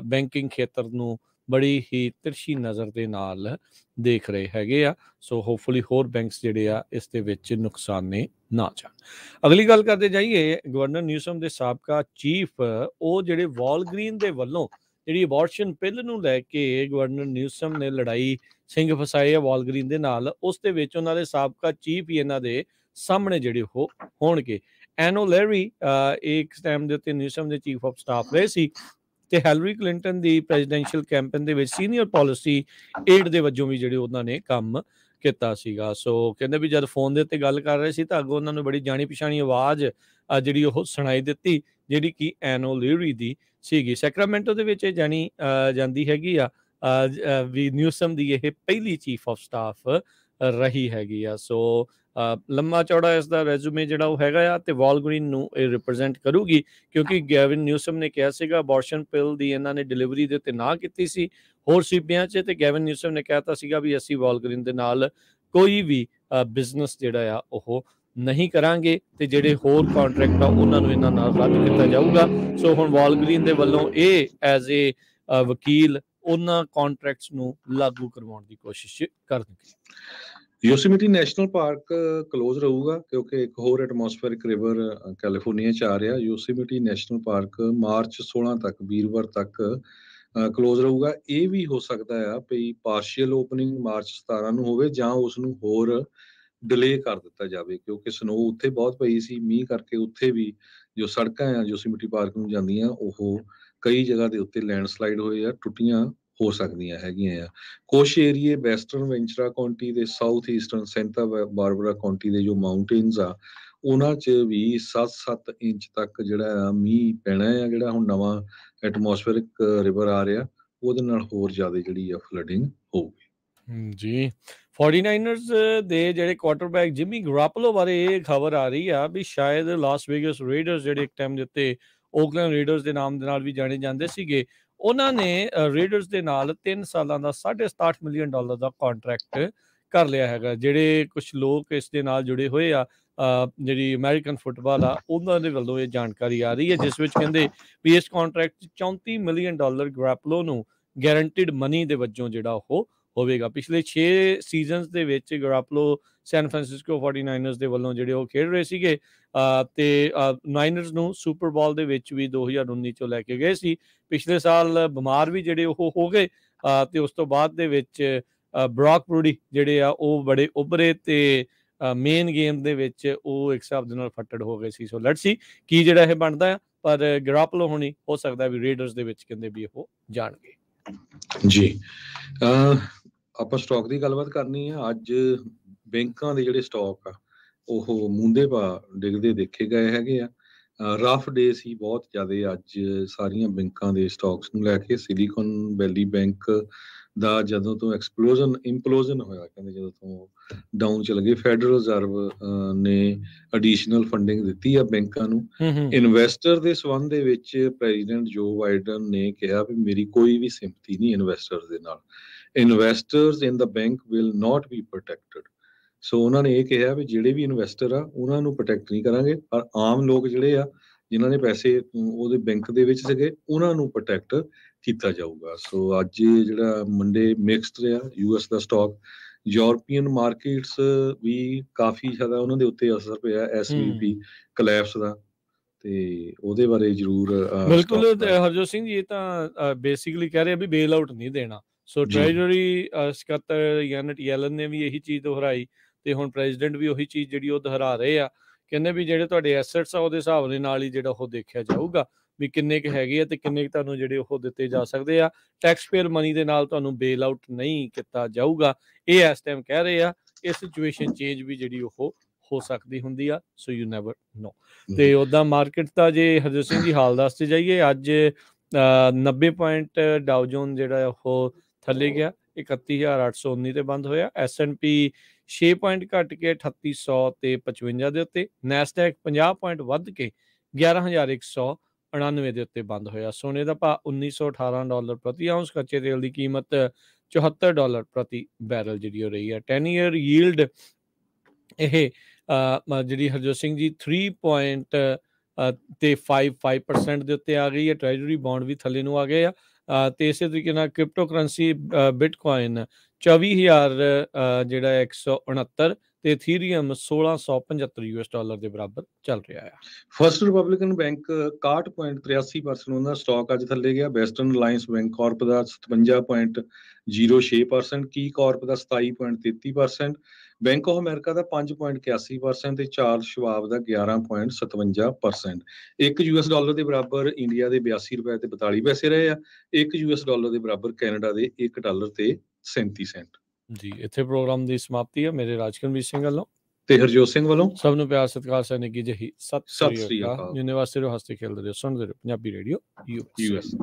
ਬੈਂਕਿੰਗ ਖੇਤਰ ਨੂੰ ਬੜੀ ਹੀ ਤਿਰਛੀ ਨਜ਼ਰ ਦੇ ਨਾਲ ਦੇਖ ਰਹੇ ਹੈਗੇ ਆ। ਸੋ ਹੋਪਫੁਲੀ ਹੋਰ ਬੈਂਕਸ ਜਿਹੜੇ ਆ ਇਸ ਦੇ ਵਿੱਚ ਨੁਕਸਾਨੇ ਨਾ ਜਾਣ। ਅਗਲੀ ਗੱਲ ਕਰਦੇ ਜਾਈਏ, ਗਵਰਨਰ ਨਿਊਸਮ ਦੇ ਸਾਬਕਾ ਚੀਫ ਉਹ ਜਿਹੜੇ ਵਾਲਗ੍ਰੀਨ ਦੇ ਵੱਲੋਂ ਜਿਹੜੀ ਅਬੋਰਸ਼ਨ ਪਿੱਲ ਨੂੰ ਲੈ ਕੇ ਗਵਰਨਰ ਨਿਊਸਮ ਨੇ ਲੜਾਈ ਸਿੰਘ ਫਸਾਏ ਆ ਵਾਲਗ੍ਰੀਨ ਦੇ ਨਾਲ, ਉਸ ਦੇ ਵਿੱਚ ਉਹਨਾਂ ਦੇ ਸਾਬਕਾ ਚੀਫ ਹੀ ਇਹਨਾਂ ਦੇ ਸਾਹਮਣੇ ਜਿਹੜੇ ਉਹ ਹੋਣਗੇ। ਐਨੋ ਲੈਰੀ ਇੱਕ ਟਾਈਮ ਦੇ ਉੱਤੇ ਨਿਊਸਮ ਦੇ ਚੀਫ ਆਫ ਸਟਾਫ ਰਹੇ ਸੀ ਤੇ ਹੈਲਰੀ ਕਲਿੰਟਨ ਦੀ ਪ੍ਰੈਜ਼ੀਡੈਂਸ਼ੀਅਲ ਕੈਂਪੇਨ ਦੇ ਵਿੱਚ ਸੀਨੀਅਰ ਪਾਲਿਸੀ ਏਡ ਦੇ ਵਜੋਂ ਵੀ ਜਿਹੜੇ ਉਹਨਾਂ ਨੇ ਕੰਮ ਕੀਤਾ ਸੀਗਾ। ਸੋ ਕਹਿੰਦੇ ਵੀ ਜਦ ਫੋਨ ਦੇ ਉੱਤੇ ਗੱਲ ਕਰ ਰਹੇ ਸੀ ਤਾਂ ਅੱਗੋਂ ਉਹਨਾਂ ਨੂੰ ਬੜੀ ਜਾਣੀ ਪਛਾਣੀ ਆਵਾਜ਼ ਜਿਹੜੀ ਉਹ ਸੁਣਾਈ ਦਿੱਤੀ, ਜਿਹੜੀ ਕਿ ਐਨੋ ਲੈਰੀ ਦੀ ਸੀਗੀ। ਸੈਕਰਾਮੈਂਟੋ ਦੇ ਵਿੱਚ ਇਹ ਜਾਣੀ ਜਾਂਦੀ ਹੈਗੀ ਆ ਵੀ ਨਿਊਸਮ ਦੀ ਇਹ ਪਹਿਲੀ ਚੀਫ ਆਫ ਸਟਾਫ ਰਹੀ ਹੈਗੀ ਆ। ਸੋ ਲੰਮਾ ਚੌੜਾ ਇਸ ਦਾ ਰੈਜ਼ੂਮੇ ਜਿਹੜਾ ਉਹ ਹੈਗਾ ਆ ਤੇ ਵਾਲਗ੍ਰੀਨ ਨੂੰ ਇਹ ਰਿਪਰੈਜ਼ੈਂਟ ਕਰੂਗੀ, ਕਿਉਂਕਿ ਗੈਵਿਨ ਨਿਊਸਮ ਨੇ ਕਿਹਾ ਸੀਗਾ ਅਬੋਰਸ਼ਨ ਪਿਲ ਦੀ ਇਹਨਾਂ ਨੇ ਡਿਲੀਵਰੀ ਦੇ ਉੱਤੇ ਨਾ ਕੀਤੀ ਸੀ ਹੋਰ ਸੂਬਿਆਂ 'ਚ, ਤੇ ਗੈਵਿਨ ਨਿਊਸਮ ਨੇ ਕਹਿਤਾ ਸੀਗਾ ਵੀ ਅਸੀਂ ਵਾਲਗ੍ਰੀਨ ਦੇ ਨਾਲ ਕੋਈ ਵੀ ਬਿਜ਼ਨਸ ਜਿਹੜਾ ਆ ਉਹ ਨਹੀਂ ਕਰਾਂਗੇ ਤੇ ਜਿਹੜੇ ਹੋਰ ਕੰਟਰੈਕਟ ਆ ਉਹਨਾਂ ਨੂੰ ਇਹਨਾਂ ਨਾਲ ਰੱਦ ਕੀਤਾ ਜਾਊਗਾ। ਸੋ ਹੁਣ ਵਾਲਗ੍ਰੀਨ ਦੇ ਵੱਲੋਂ ਇਹ ਐਜ਼ ਏ ਵਕੀਲ ਉਹਨਾਂ ਕੰਟਰੈਕਟਸ ਨੂੰ ਲਾਗੂ ਕਰਵਾਉਣ ਦੀ ਕੋਸ਼ਿਸ਼ ਕਰਨਗੇ। ਯੋਸੇਮਿਟੀ ਨੈਸ਼ਨਲ ਪਾਰਕ ਕਲੋਜ਼ ਰਹੂਗਾ ਕਿਉਂਕਿ ਇੱਕ ਹੋਰ ਐਟਮੋਸਫੇਰਿਕ ਰਿਵਰ ਕੈਲੀਫੋਰਨੀਆ 'ਚ ਆ ਰਿਹਾ। ਯੋਸੇਮਿਟੀ ਨੈਸ਼ਨਲ ਪਾਰਕ ਮਾਰਚ 16 ਤੱਕ, ਵੀਰਵਾਰ ਤੱਕ ਕਲੋਜ਼ ਰਹੂਗਾ। ਇਹ ਵੀ ਹੋ ਸਕਦਾ ਆ ਵੀ ਪਾਰਸ਼ੀਅਲ ਓਪਨਿੰਗ ਮਾਰਚ 17 ਨੂੰ ਹੋਵੇ ਜਾਂ ਉਸ ਨੂੰ ਹੋਰ ਡਿਲੇ ਕਰ ਦਿੱਤਾ ਜਾਵੇ, ਕਿਉਂਕਿ ਸਨੋ ਉੱਥੇ ਬਹੁਤ ਪਈ ਸੀ। ਮੀਂਹ ਕਰਕੇ ਉੱਥੇ ਵੀ ਜੋ ਸੜਕਾਂ ਆ ਯੋਸੇਮਿਟੀ ਪਾਰਕ ਨੂੰ ਜਾਂਦੀਆਂ ਉਹ ਕਈ ਜਗ੍ਹਾ ਦੇ ਉੱਤੇ ਲੈਂਡਸਲਾਈਡ ਹੋਏ ਆ, ਟੁੱਟੀਆਂ ਹੋ ਸਕਦੀਆਂ ਹੈਗੀਆਂ ਆ। ਕੁਛ ਏਰੀਏ ਵੈਸਟਰਨ ਵੈਂਚਰਾ ਕਾਉਂਟੀ ਦੇ, south eastern Santa Barbara County ਦੇ ਜੋ ਮਾਊਂਟੇਨਸ ਆ ਉਹਨਾਂ 'ਚ ਵੀ 7-7 ਇੰਚ ਤੱਕ ਜਿਹੜਾ ਆ ਮੀਂਹ ਪੈਣਾ ਆ। ਜਿਹੜਾ ਹੁਣ ਨਵਾਂ ਐਟਮੋਸਫੇਰਿਕ ਰਿਵਰ ਆ ਰਿਹਾ ਉਹਦੇ ਨਾਲ ਹੋਰ ਜ਼ਿਆਦਾ ਜਿਹੜੀ ਆ ਫਲੱਡਿੰਗ ਹੋਊਗੀ। ਜੀ 49ers ਦੇ ਜਿਹੜੇ ਕੁਆਟਰਬੈਕ ਜਿਮੀ ਗਰਾਪਲੋ ਬਾਰੇ ਇਹ ਖਬਰ ਆ ਰਹੀ ਆ ਵੀ ਸ਼ਾਇਦ ਲਾਸ ਵੇਗਸ ਰੇਡਰਸ ਜਿਹੜੇ ਇੱਕ ਟਾਈਮ ਦੇ ਉੱਤੇ ਓਕਲੈਂਡ ਰੇਡਰਸ ਦੇ ਨਾਮ ਦੇ ਨਾਲ ਵੀ ਜਾਣੇ ਜਾਂਦੇ ਸੀਗੇ, ਉਹਨਾਂ ਨੇ ਰੇਡਰਸ ਦੇ ਨਾਲ 3 ਸਾਲਾਂ ਦਾ $67 ਮਿਲੀਅਨ ਦਾ ਕੰਟਰੈਕਟ ਕਰ ਲਿਆ ਹੈਗਾ। ਜਿਹੜੇ ਕੁਝ ਲੋਕ ਇਸ ਦੇ ਨਾਲ ਜੁੜੇ ਹੋਏ ਆ, ਜਿਹੜੀ ਅਮਰੀਕਨ ਫੁੱਟਬਾਲ ਆ, ਉਹਨਾਂ ਦੇ ਵੱਲੋਂ ਇਹ ਜਾਣਕਾਰੀ ਆ ਰਹੀ ਹੈ, ਜਿਸ ਵਿੱਚ ਕਹਿੰਦੇ ਵੀ ਇਸ ਕੰਟਰੈਕਟ 'ਚ $34 ਮਿਲੀਅਨ ਗਰਾਪਲੋ ਨੂੰ ਗਾਰੰਟੀਡ ਮਨੀ ਦੇ ਵਜੋਂ ਜਿਹੜਾ ਉਹ ਹੋਵੇਗਾ। ਪਿਛਲੇ 6 ਸੀਜ਼ਨਸ ਦੇ ਵਿੱਚ ਗਰਾਪਲੋ ਸੈਨ ਫਰਾਂਸਿਸਕੋ 49ers ਦੇ ਵੱਲੋਂ ਜਿਹੜੇ ਉਹ ਖੇਡ ਰਹੇ ਸੀਗੇ, ਤੇ ਨਾਈਨਰਸ ਨੂੰ ਸੁਪਰ ਬਾਲ ਦੇ ਵਿੱਚ ਵੀ 2019 ਚੋਂ ਲੈ ਕੇ ਗਏ ਸੀ। ਪਿਛਲੇ ਸਾਲ ਬਿਮਾਰ ਵੀ ਜਿਹੜੇ ਉਹ ਹੋ ਗਏ, ਤੇ ਉਸ ਤੋਂ ਬਾਅਦ ਦੇ ਵਿੱਚ ਬ੍ਰੌਕ ਪਰੂਡੀ ਜਿਹੜੇ ਆ ਉਹ ਬੜੇ ਉੱਭਰੇ ਤੇ ਮੇਨ ਗੇਮ ਦੇ ਵਿੱਚ ਉਹ ਇੱਕ ਹਿਸਾਬ ਦੇ ਨਾਲ ਫੱਟੜ ਹੋ ਗਏ ਸੀ। ਸੋ ਲੈਟਸ ਸੀ ਕੀ ਜਿਹੜਾ ਇਹ ਬਣਦਾ ਆ, ਪਰ ਗਰਾਪਲੋ ਹੋਣੀ ਹੋ ਸਕਦਾ ਵੀ ਰੇਡਰਸ ਦੇ ਵਿੱਚ ਕਹਿੰਦੇ ਵੀ ਉਹ ਜਾਣਗੇ। ਜੀ ਆਪਾਂ ਸਟਾਕ ਦੀ ਗੱਲਬਾਤ ਕਰਨੀ ਆ। ਅੱਜ ਬੈਂਕਾਂ ਦੇ ਜਿਹੜੇ ਸਟਾਕ ਆ ਉਹ ਮੁੰਦੇ ਪਾ ਡਿੱਗਦੇ ਦੇਖੇ ਗਏ ਹੈਗੇ ਆ। ਰਫ ਡੇ ਸੀ ਬਹੁਤ ਜ਼ਿਆਦਾ ਅੱਜ ਸਾਰੀਆਂ ਬੈਂਕਾਂ ਦੇ ਸਟਾਕਸ ਨੂੰ ਲੈ ਕੇ। ਸਿਲੀਕਨ ਵੈਲੀ ਬੈਂਕ ਦਾ ਜਦੋਂ ਤੋਂ ਇੰਪਲੋਜ਼ਨ ਹੋਇਆ, ਕਹਿੰਦੇ ਜਦੋਂ ਤੋਂ ਡਾਊਨ ਚਲ ਗਏ, ਫੈਡਰਲ ਰਿਜ਼ਰਵ ਨੇ ਐਡੀਸ਼ਨਲ ਫੰਡਿੰਗ ਦਿੱਤੀ ਆ ਬੈਂਕਾਂ ਨੂੰ। ਇਨਵੈਸਟਰ ਦੇ ਸੰਬੰਧ ਦੇ ਵਿੱਚ ਪ੍ਰੈਜ਼ੀਡੈਂਟ ਜੋ ਬਾਈਡਨ ਨੇ ਕਿਹਾ ਵੀ ਮੇਰੀ ਕੋਈ ਵੀ ਸਿੰਪਥੀ ਨਹੀਂ ਇਨਵੈਸਟਰਸ ਦੇ ਨਾਲ, investors in the bank will not be protected. So ਉਹਨਾਂ ਨੇ ਇਹ ਕਿਹਾ ਵੀ ਜਿਹੜੇ ਵੀ ਇਨਵੈਸਟਰ ਆ ਉਹਨਾਂ ਨੂੰ ਪ੍ਰੋਟੈਕਟ ਨਹੀਂ ਕਰਾਂਗੇ, ਪਰ ਆਮ ਲੋਕ ਜਿਹੜੇ ਆ ਜਿਨ੍ਹਾਂ ਨੇ ਪੈਸੇ ਉਹਦੇ ਬੈਂਕ ਦੇ ਵਿੱਚ ਸੀਗੇ ਉਹਨਾਂ ਨੂੰ ਪ੍ਰੋਟੈਕਟ ਕੀਤਾ ਜਾਊਗਾ। ਸੋ ਅੱਜ ਜਿਹੜਾ ਮੰਡੇ ਮਿਕਸਡ ਰਿਹਾ US ਦਾ ਸਟਾਕ। ਯੂਰਪੀਅਨ ਮਾਰਕੀਟਸ ਵੀ ਕਾਫੀ ਜ਼ਿਆਦਾ ਉਹਨਾਂ ਦੇ ਉੱਤੇ ਅਸਰ ਪਿਆ SVB ਕਲੈਪਸ ਦਾ, ਤੇ ਉਹਦੇ ਬਾਰੇ ਜ਼ਰੂਰ ਬਿਲਕੁਲ ਹਰਜੋਤ ਸਿੰਘ ਜੀ ਇਹ ਤਾਂ ਬੇਸਿਕਲੀ ਕਹਿ ਰਹੇ ਆ ਵੀ ਬੇਲ ਆਊਟ ਨਹੀਂ ਦੇਣਾ। ਸੋ ਟ੍ਰੈਜਰੀ ਸਕੱਤਰ ਯੈਨਟ ਯੈਲਨ ਨੇ ਵੀ ਇਹੀ ਚੀਜ਼ ਦੁਹਰਾਈ, ਤੇ ਹੁਣ ਪ੍ਰੈਜ਼ੀਡੈਂਟ ਵੀ ਉਹੀ ਚੀਜ਼ ਜਿਹੜੀ ਉਹ ਦੁਹਰਾ ਰਹੇ ਆ। ਕਹਿੰਦੇ ਵੀ ਜਿਹੜੇ ਤੁਹਾਡੇ ਐਸੈਟਸ ਆ ਉਹਦੇ ਹਿਸਾਬ ਦੇ ਨਾਲ ਹੀ ਜਿਹੜਾ ਉਹ ਦੇਖਿਆ ਜਾਊਗਾ ਵੀ ਕਿੰਨੇ ਕੁ ਹੈਗੇ ਆ ਤੇ ਕਿੰਨੇ ਕੁ ਤੁਹਾਨੂੰ ਜਿਹੜੇ ਉਹ ਦਿੱਤੇ ਜਾ ਸਕਦੇ ਆ। ਟੈਕਸ ਪੇਅਰ ਮਨੀ ਦੇ ਨਾਲ ਤੁਹਾਨੂੰ ਬੇਲ ਆਊਟ ਨਹੀਂ ਕੀਤਾ ਜਾਊਗਾ, ਇਹ ਇਸ ਟਾਈਮ ਕਹਿ ਰਹੇ ਆ। ਇਹ ਸਿਚੁਏਸ਼ਨ ਚੇਂਜ ਵੀ ਜਿਹੜੀ ਉਹ ਹੋ ਸਕਦੀ ਹੁੰਦੀ ਆ, ਸੋ ਯੂ ਨੈਵਰ ਨੋ। ਤੇ ਉੱਦਾਂ ਮਾਰਕੀਟ ਦਾ ਜੇ ਹਰਜੋਤ ਸਿੰਘ ਜੀ ਹਾਲ ਦੱਸਦੇ ਜਾਈਏ, ਅੱਜ 90 ਪੁਆਇੰਟ ਡਾਊ ਜੋਨ ਜਿਹੜਾ ਉਹ ਥੱਲੇ ਗਿਆ, 31,819 ਤੇ ਬੰਦ ਹੋਇਆ। S&P 6 ਪੁਆਇੰਟ ਘਟ ਕੇ 3800 ਤੇ 55 ਦੇ ਉੱਤੇ। ਨੈਸਡੈਕ 50 ਪੁਆਇੰਟ ਵੱਧ ਕੇ 11,199 ਦੇ ਉੱਤੇ ਬੰਦ ਹੋਇਆ। ਸੋਨੇ ਦਾ ਭਾਅ $1,918 ਪ੍ਰਤੀ ਆਉਂਸ। ਕੱਚੇ ਤੇਲ ਦੀ ਕੀਮਤ $74 ਪ੍ਰਤੀ ਬੈਰਲ ਜਿਹੜੀ ਹੋ ਰਹੀ ਹੈ। 10 ਈਅਰ ਯੀਲਡ ਇਹ ਜਿਹੜੀ ਹਰਜੋਤ ਸਿੰਘ ਜੀ 3.55% ਦੇ ਉੱਤੇ ਆ ਗਈ ਹੈ। ਟ੍ਰੈਜਰੀ ਬੌਂਡ ਵੀ ਥੱਲੇ ਨੂੰ ਆ ਗਏ ਆ, ਤੇ ਇਸੇ ਤਰੀਕੇ ਨਾਲ ਕ੍ਰਿਪਟੋ ਕਰੰਸੀ ਬਿਟਕੋਇਨ 24,000 ਜਿਹੜਾ 169 ਤੇ ਇਥੀਰੀਅਮ $1,675 ਦੇ ਬਰਾਬਰ ਚੱਲ ਰਿਹਾ ਹੈ। ਫਸਟ ਰਿਪਬਲਿਕਨ ਬੈਂਕ 61.83% ਉਹਨਾਂ ਦਾ ਸਟਾਕ ਅੱਜ ਥੱਲੇ ਗਿਆ। ਵੈਸਟਰਨ ਅਲਾਈਅੰਸ ਬੈਂਕ ਕਾਰਪ ਦਾ 57.06%, ਕੀ ਕਾਰਪ ਦਾ 27.33%, ਬੈਂਕ ਆਫ ਅਮਰੀਕਾ ਦਾ 5.81% ਤੇ ਚਾਰਲਸ ਸ਼ਵਾਬ ਦਾ 11.57%। ਇੱਕ $US ਦੇ ਬਰਾਬਰ ਇੰਡੀਆ ਦੇ $82 ਤੇ 42 ਪੈਸੇ ਰਹੇ ਆ। ਇੱਕ $US ਦੇ ਬਰਾਬਰ ਕੈਨੇਡਾ ਦੇ $1 ਤੇ 37 ਸੈਂਟ। ਜੀ ਇੱਥੇ ਪ੍ਰੋਗਰਾਮ ਦੀ ਸਮਾਪਤੀ ਹੈ। ਮੇਰੇ ਰਾਜਕਰਮਜੀਤ ਸਿੰਘ ਵੱਲੋਂ ਤੇ ਹਰਜੋਤ ਸਿੰਘ ਵੱਲੋਂ ਸਭ ਨੂੰ ਪਿਆਰ ਸਤਿਕਾਰ ਸੈਨਿਕ ਜਿਹੀ ਸਤਿ ਸ੍ਰੀ ਅਕਾਲ। ਯੂਨੀਵਰਸਿਟੀ ਹੱਸਦੇ ਖੇਡਦੇ ਰਹੋ, ਸੁਣਦੇ ਰਹੋ ਪੰਜਾਬੀ ਰੇਡੀਓ US।